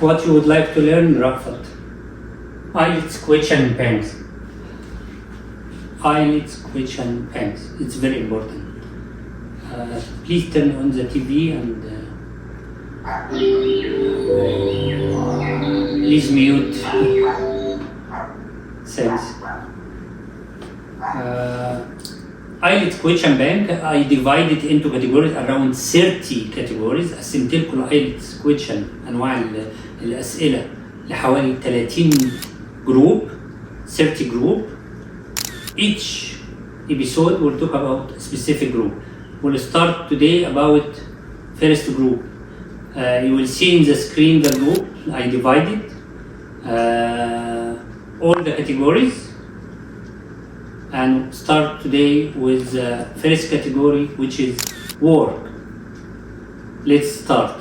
What you would like to learn, Rafat? IELTS question banks. IELTS question banks. It's very important. Please turn on the TV and please mute. Thanks. IELTS question bank I divided into categories, around 30 categories. قسمت لكم IELTS question انواع الاسئله لحوالي 30 جروب 30 group. Each episode will talk about a specific group. We'll start today about first group. You will see in the screen the group I divided all the categories, and start today with the first category, which is work. Let's start.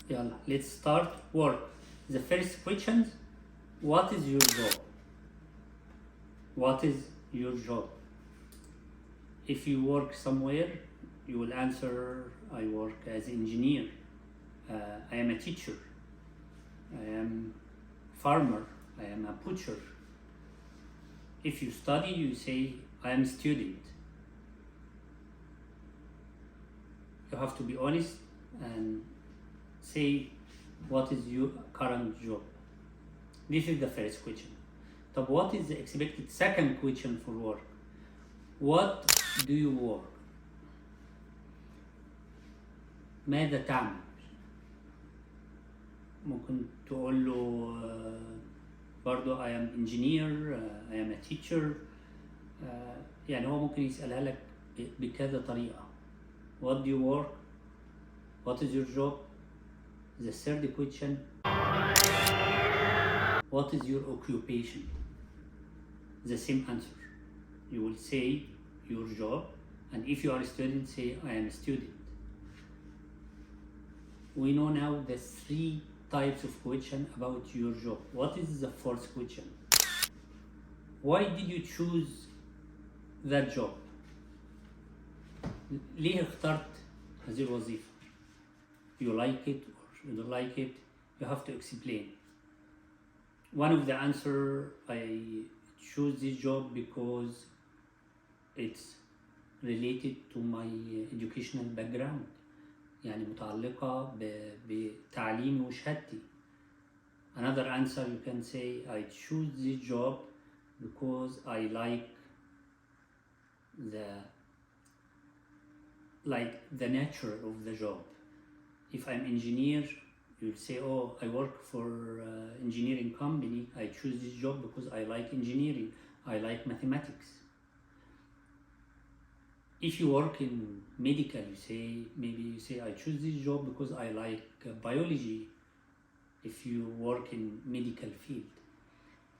Yeah, let's start work. The first question: what is your job? What is your job? If you work somewhere, you will answer, I work as engineer, I am a teacher, I am farmer, I am a butcher. If you study, you say, I am a student. You have to be honest and say what is your current job. This is the first question. But what is the expected second question for work? What do you work? ماذا تعمل؟ ممكن تقول له برضو I am engineer, I am a teacher. يعني هو ممكن يسألها لك بكذا طريقة. What do you work? What is your job? The third question: what is your occupation? The same answer. You will say your job, and if you are a student, say I am a student. We know now the three types of question about your job. What is the fourth question? Why did you choose that job? ليه اخترت هذه الوظيفة? You like it or you don't like it? You have to explain. One of the answer, I choose this job because it's related to my educational background. يعني متعلقة بتعليمي وشهادتي. Another answer, you can say I choose this job because I like the nature of the job. If I'm engineer, you'll say, oh, I work for engineering company. I choose this job because I like engineering. I like mathematics. If you work in medical, maybe you say, I choose this job because I like biology. If you work in medical field,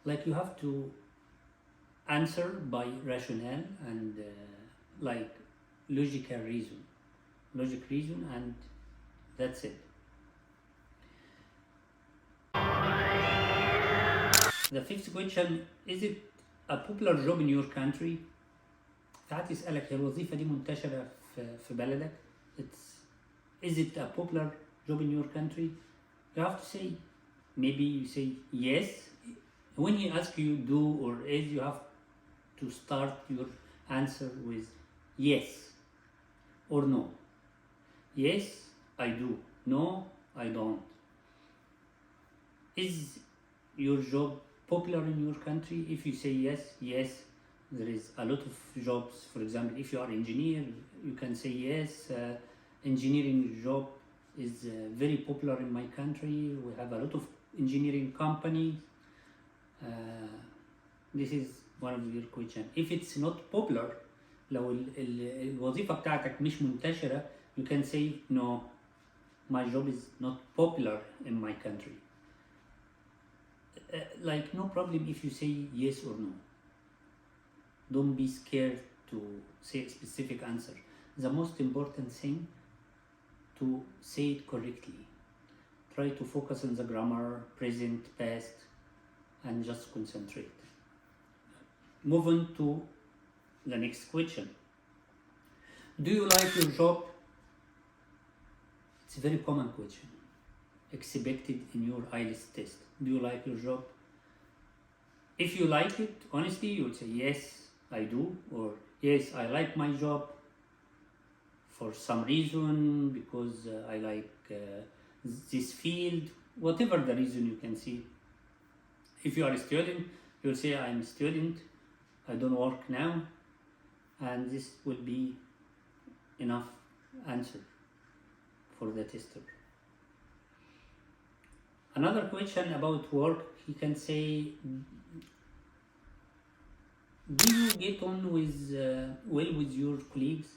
like you have to answer by rationale and like logic reason, and that's it. The fifth question: is it a popular job in your country? ساعات يسألك هي الوظيفة دي منتشرة في بلدك. Is it a popular job in your country? You have to say, maybe you say yes. When he asks you do or is, you have to start your answer with yes or no. Yes, I do. No, I don't. Is your job popular in your country? If you say yes, there is a lot of jobs. For example, if you are engineer, you can say yes, engineering job is very popular in my country. We have a lot of engineering companies. This is one of your questions. If it's not popular, لو الوظيفة بتاعتك مش منتشرة, you can say no, my job is not popular in my country. Like no problem if you say yes or no. Don't be scared to say a specific answer. The most important thing, to say it correctly. Try to focus on the grammar, present, past, and just concentrate. Move on to the next question. Do you like your job? It's It's a very common question expected in your IELTS test. Do you like your job? If you like it, honestly, you would say yes, I do, or yes, I like my job for some reason, because I like this field, whatever the reason you can see. If you are a student, you'll say I'm a student, I don't work now, and this will be enough answer for the tester. Another question about work, he can say, do you get on with well with your colleagues?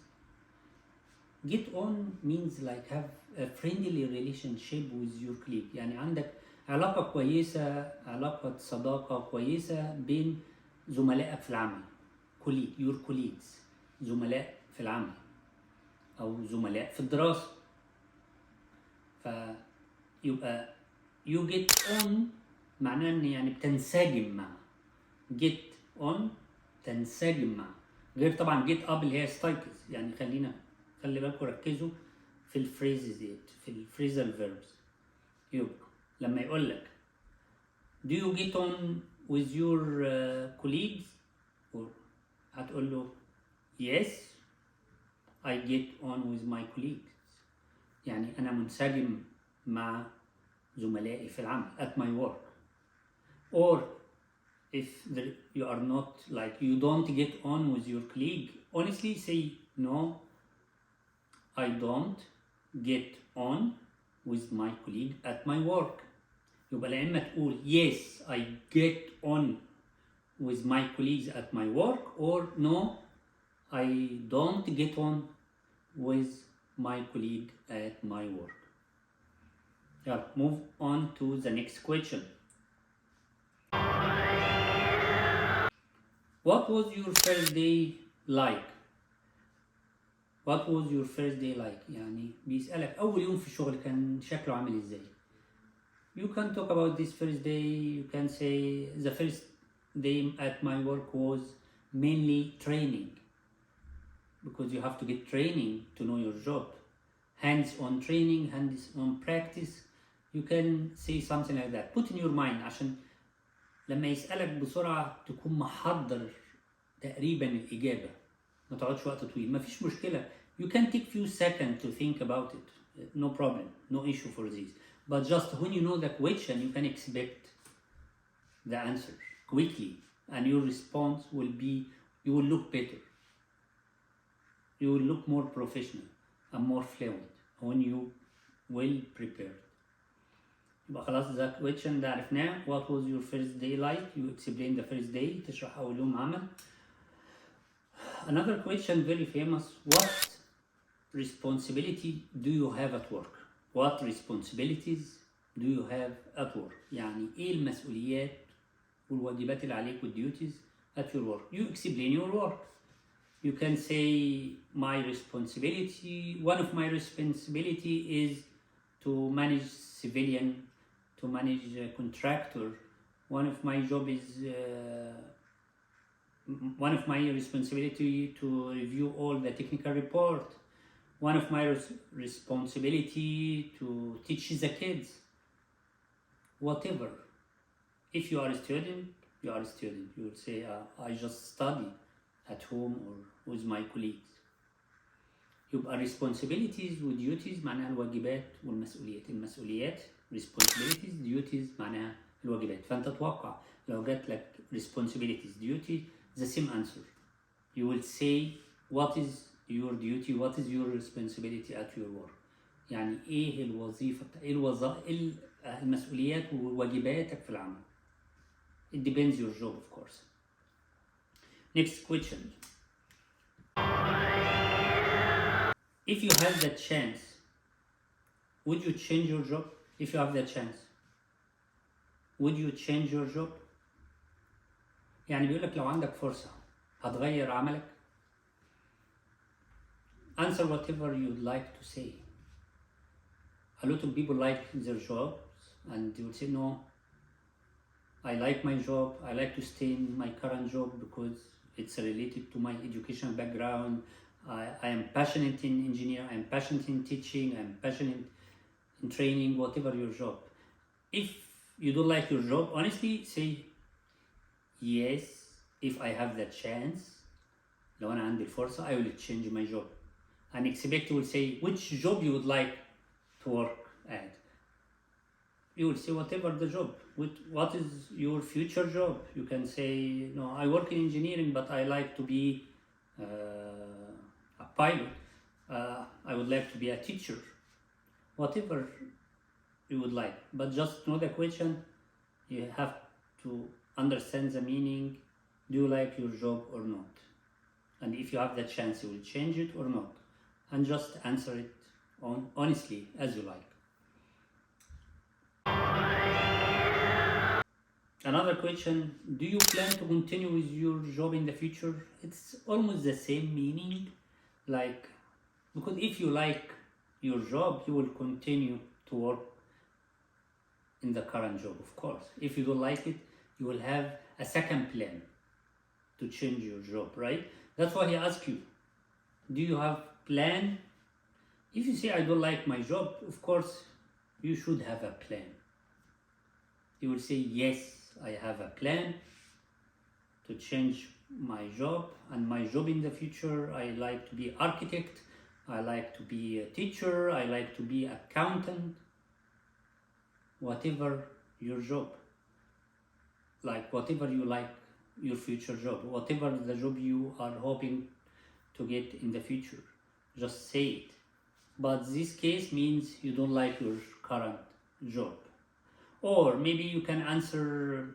Get on means like have a friendly relationship with your colleague. يعني عندك علاقة كويسة، علاقة صداقة كويسة بين زملائك في العمل. colleague, your colleagues، زملاء في العمل أو زملاء في الدراسة. فيبقى you get on معناه إن يعني بتنسجم مع. get on تنسجم مع، غير طبعا get up اللي هي استيقظ. يعني خلي بالكم ركزوا في الفريزز ديت، في الفريزال فيربس. يبقى لما يقول لك do you get on with your colleagues، هتقول له yes I get on with my colleagues. يعني أنا منسجم مع زملائي في العمل at my work. Or if you are not, like you don't get on with your colleague, honestly say no, I don't get on with my colleague at my work. يبقى لا إما تقول yes I get on with my colleagues at my work, or no I don't get on with my colleague at my work. Yeah, move on to the next question. What was your first day like? What was your first day like? يعني بيسألك أول يوم في الشغل كان شكله عامل إزاي. You can talk about this first day. You can say the first day at my work was mainly training, because you have to get training to know your job. Hands-on training, hands-on practice. You can say something like that. Put in your mind عشان لما يسألك بسرعة تكون محضر تقريبا الإجابة، ما تقعدش وقت طويل. ما فيش مشكلة. You can take few seconds to think about it. No problem. No issue for this. But just when you know the question, you can expect the answer quickly, and your response will be, you will look better. You will look more professional and more fluent when you well prepared. يبقى خلاص the question ده عرفناه. What was your first day like? You explain the first day. تشرح أول يوم عمل. Another question very famous. What responsibility do you have at work? What responsibilities do you have at work? يعني إيه المسؤوليات والواجبات اللي عليك والduties at your work? You explain your work. You can say my responsibility. One of my responsibility is to manage civilian, to manage a contractor. One of my job is one of my responsibility to review all the technical report. One of my responsibility to teach the kids. Whatever. If you are a student, you are a student. You will say I just study at home or with my colleagues. يبقى responsibilities و duties معناها الواجبات والمسؤوليات. المسؤوليات responsibilities, duties معناها الواجبات. فأنت توقع لو جات لك responsibilities, duty, the same answer. You will say what is your duty, what is your responsibility at your work. يعني إيه الوظيفة، إيه المسؤوليات وواجباتك في العمل. It depends your job, of course. Next question. If you have the chance, would you change your job? If you have the chance, would you change your job? يعني بيقولك لو عندك فرصة هتغير عملك. Answer whatever you'd like to say. A lot of people like their jobs and they will say, no, I like my job, I like to stay in my current job because it's related to my educational background. I am passionate in engineering, I am passionate in teaching, I am passionate in training, whatever your job. If you don't like your job, honestly say yes, if I have the chance, لو أنا عندي الفرصة I will change my job. And expect you will say which job you would like to work at. You will say whatever the job. What is your future job? You can say, no, I work in engineering, but I like to be a pilot. I would like to be a teacher. Whatever you would like, but just know the question. You have to understand the meaning. Do you like your job or not? And if you have the chance, you will change it or not. And just answer it honestly as you like. Another question, do you plan to continue with your job in the future? It's almost the same meaning, like, because if you like your job, you will continue to work in the current job, of course. If you don't like it, you will have a second plan to change your job, right? That's why he asked you, do you have plan? If you say I don't like my job, of course you should have a plan. You will say yes, I have a plan to change my job, and my job in the future, I like to be architect, I like to be a teacher, I like to be accountant, whatever your job, like whatever you like your future job, whatever the job you are hoping to get in the future, just say it. But this case means you don't like your current job. Or maybe you can answer,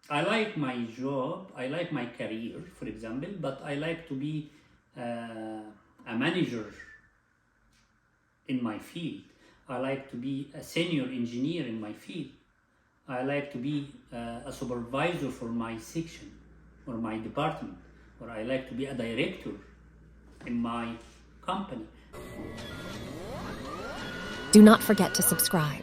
I like my job, I like my career, for example, but I like to be a manager in my field. I like to be a senior engineer in my field. I like to be a supervisor for my section or my department, or I like to be a director in my company. Do not forget to subscribe.